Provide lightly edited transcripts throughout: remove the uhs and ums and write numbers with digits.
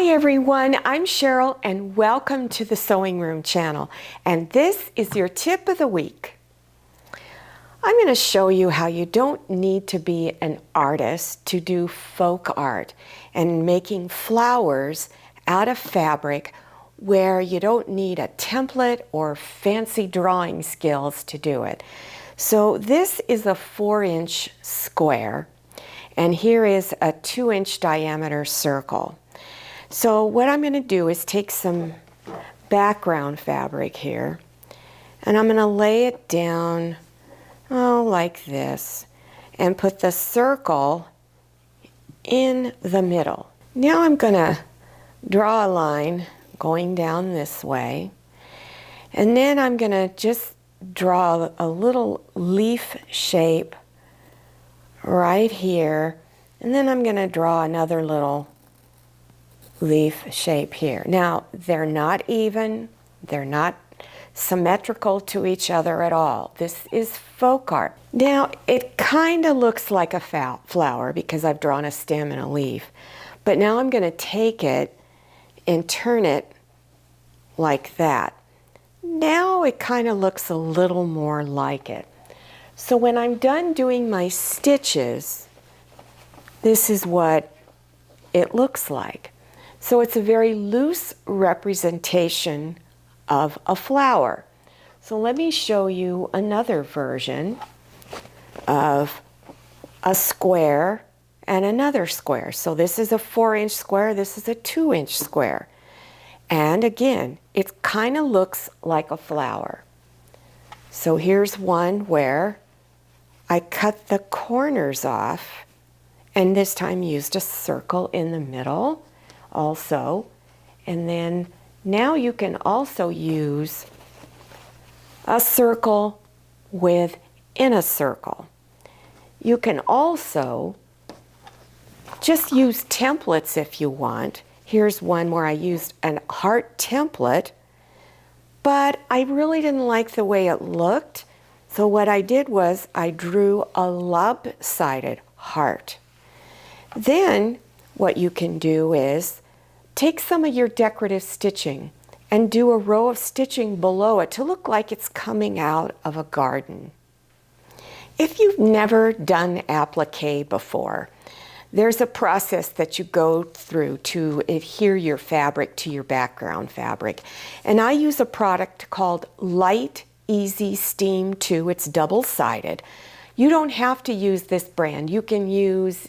Hi everyone, I'm Cheryl and welcome to the Sewing Room channel, and this is your tip of the week. I'm going to show you how you don't need to be an artist to do folk art and making flowers out of fabric where you don't need a template or fancy drawing skills to do it. So this is a 4-inch square and here is a 2-inch diameter circle. So what I'm going to do is take some background fabric here and I'm going to lay it down like this and put the circle in the middle. Now I'm going to draw a line going down this way, and then I'm going to just draw a little leaf shape right here, and then I'm going to draw another little leaf shape here. Now they're not even, they're not symmetrical to each other at all. This is folk art. Now it kind of looks like a flower because I've drawn a stem and a leaf, but now I'm going to take it and turn it like that. Now it kind of looks a little more like it. So when I'm done doing my stitches, this is what it looks like. So it's a very loose representation of a flower. So let me show you another version of a square and another square. So this is a 4-inch square, this is a 2-inch square. And again, it kind of looks like a flower. So here's one where I cut the corners off and this time used a circle in the middle also. And then now you can also use a circle within a circle. You can also just use templates if you want. Here's one where I used an heart template, but I really didn't like the way it looked. So what I did was I drew a lopsided heart. Then what you can do is take some of your decorative stitching and do a row of stitching below it to look like it's coming out of a garden. If you've never done applique before, there's a process that you go through to adhere your fabric to your background fabric. And I use a product called Lite EZ-Steam II. It's double-sided. You don't have to use this brand. You can use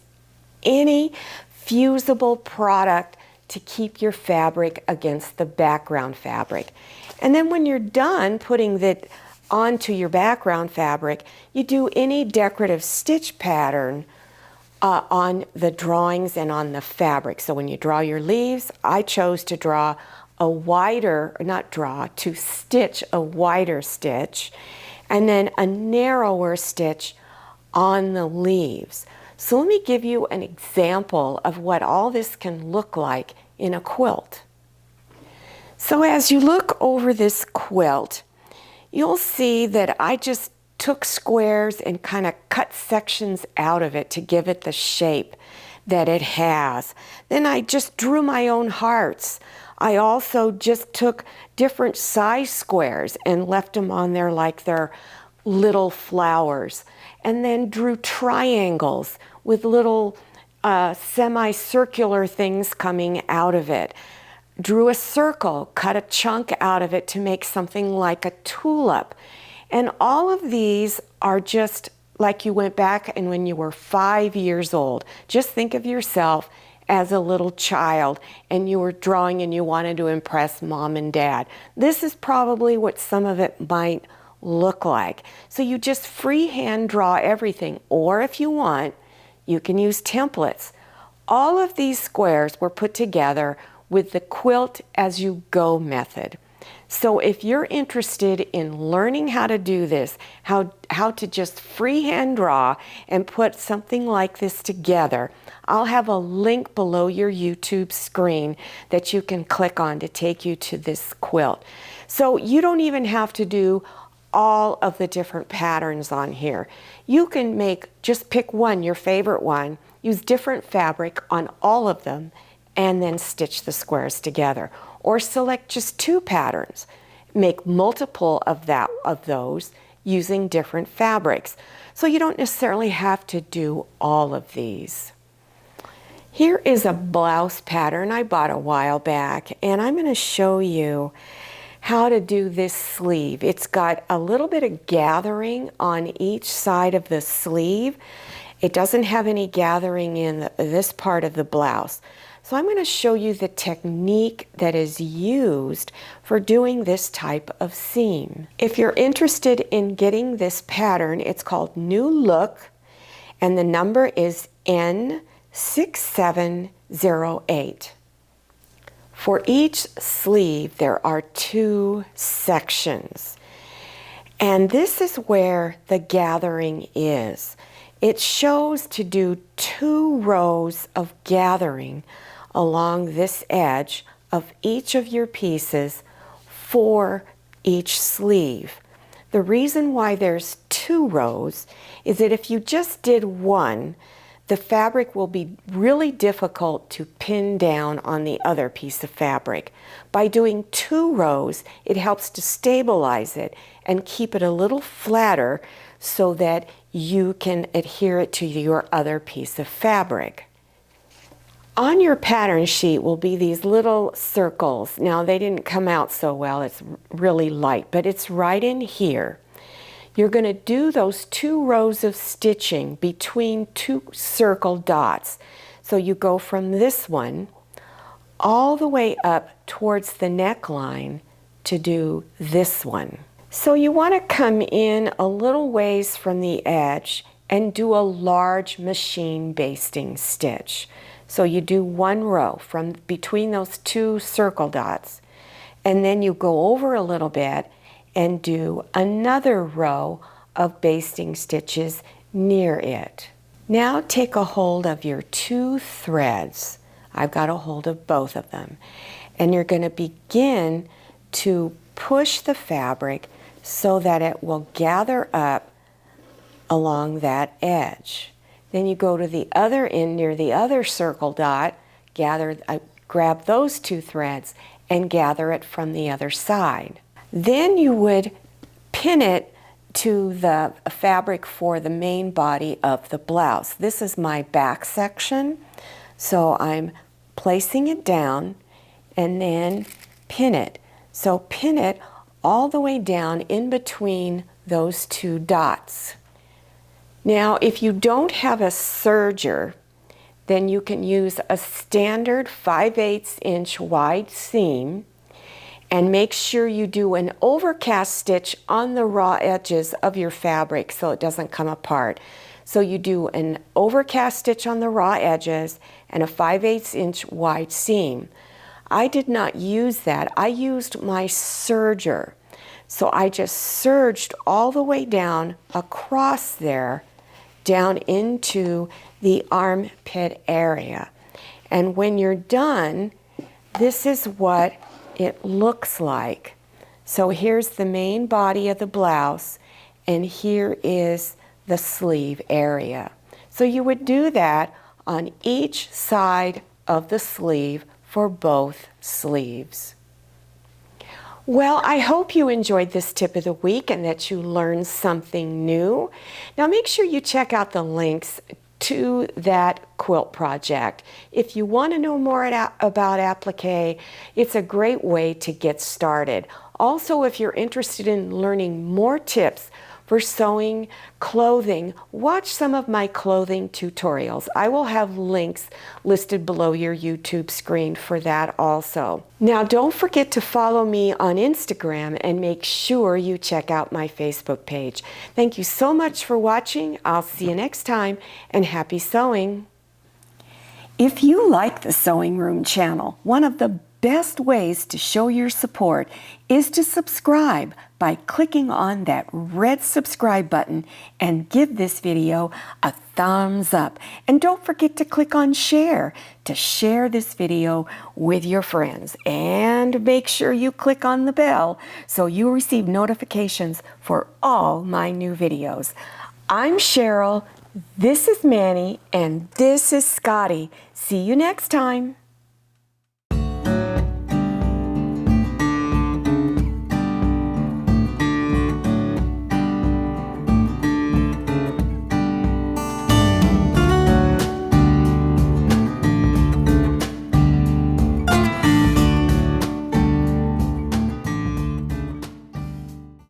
any fusible product to keep your fabric against the background fabric. And then when you're done putting that onto your background fabric, you do any decorative stitch pattern on the drawings and on the fabric. So when you draw your leaves, I chose to draw a wider, to stitch a wider stitch and then a narrower stitch on the leaves. So let me give you an example of what all this can look like in a quilt. So as you look over this quilt, you'll see that I just took squares and kind of cut sections out of it to give it the shape that it has. Then I just drew my own hearts. I also just took different size squares and left them on there like they're little flowers. And then drew triangles with little semicircular things coming out of it. Drew a circle, cut a chunk out of it to make something like a tulip. And all of these are just like you went back and when you were 5 years old. Just think of yourself as a little child and you were drawing and you wanted to impress mom and dad. This is probably what some of it might look like. So you just freehand draw everything, or if you want, you can use templates. All of these squares were put together with the Quilt as you go method. So if you're interested in learning how to do this, how to just freehand draw and put something like this together, I'll have a link below your YouTube screen that you can click on to take you to this quilt. So you don't even have to do all of the different patterns on here. You can just pick one, your favorite one, use different fabric on all of them, and then stitch the squares together. Or select just 2 patterns. Make multiple of those using different fabrics. So you don't necessarily have to do all of these. Here is a blouse pattern I bought a while back, and I'm going to show you how to do this sleeve. It's got a little bit of gathering on each side of the sleeve. It doesn't have any gathering in this part of the blouse. So I'm going to show you the technique that is used for doing this type of seam. If you're interested in getting this pattern, it's called New Look, and the number is N6708. For each sleeve, there are 2 sections. And this is where the gathering is. It shows to do 2 rows of gathering along this edge of each of your pieces for each sleeve. The reason why there's 2 rows is that if you just did 1, the fabric will be really difficult to pin down on the other piece of fabric. By doing 2 rows, it helps to stabilize it and keep it a little flatter so that you can adhere it to your other piece of fabric. On your pattern sheet will be these little circles. Now they didn't come out so well, it's really light, but it's right in here. You're going to do those 2 rows of stitching between 2 circle dots. So you go from this one all the way up towards the neckline to do this one. So you want to come in a little ways from the edge and do a large machine basting stitch. So you do 1 row from between those 2 circle dots, and then you go over a little bit and do another row of basting stitches near it. Now take a hold of your 2 threads. I've got a hold of both of them. And you're going to begin to push the fabric so that it will gather up along that edge. Then you go to the other end near the other circle dot, grab those 2 threads and gather it from the other side. Then you would pin it to the fabric for the main body of the blouse. This is my back section, so I'm placing it down and then pin it. So pin it all the way down in between those 2 dots. Now, if you don't have a serger, then you can use a standard 5/8 inch wide seam, and make sure you do an overcast stitch on the raw edges of your fabric so it doesn't come apart. So you do an overcast stitch on the raw edges and a 5/8 inch wide seam. I did not use that. I used my serger. So I just serged all the way down across there, down into the armpit area. And when you're done, this is what it looks like. So here's the main body of the blouse, and here is the sleeve area. So you would do that on each side of the sleeve for both sleeves. Well, I hope you enjoyed this tip of the week and that you learned something new. Now make sure you check out the links to that quilt project. If you want to know more about applique, it's a great way to get started. Also, if you're interested in learning more tips for sewing clothing, watch some of my clothing tutorials. I will have links listed below your YouTube screen for that also. Now, don't forget to follow me on Instagram and make sure you check out my Facebook page. Thank you so much for watching. I'll see you next time, and happy sewing. If you like the Sewing Room channel, one of the best ways to show your support is to subscribe by clicking on that red subscribe button and give this video a thumbs up. And don't forget to click on share to share this video with your friends. And make sure you click on the bell so you receive notifications for all my new videos. I'm Cheryl, this is Manny, and this is Scotty. See you next time.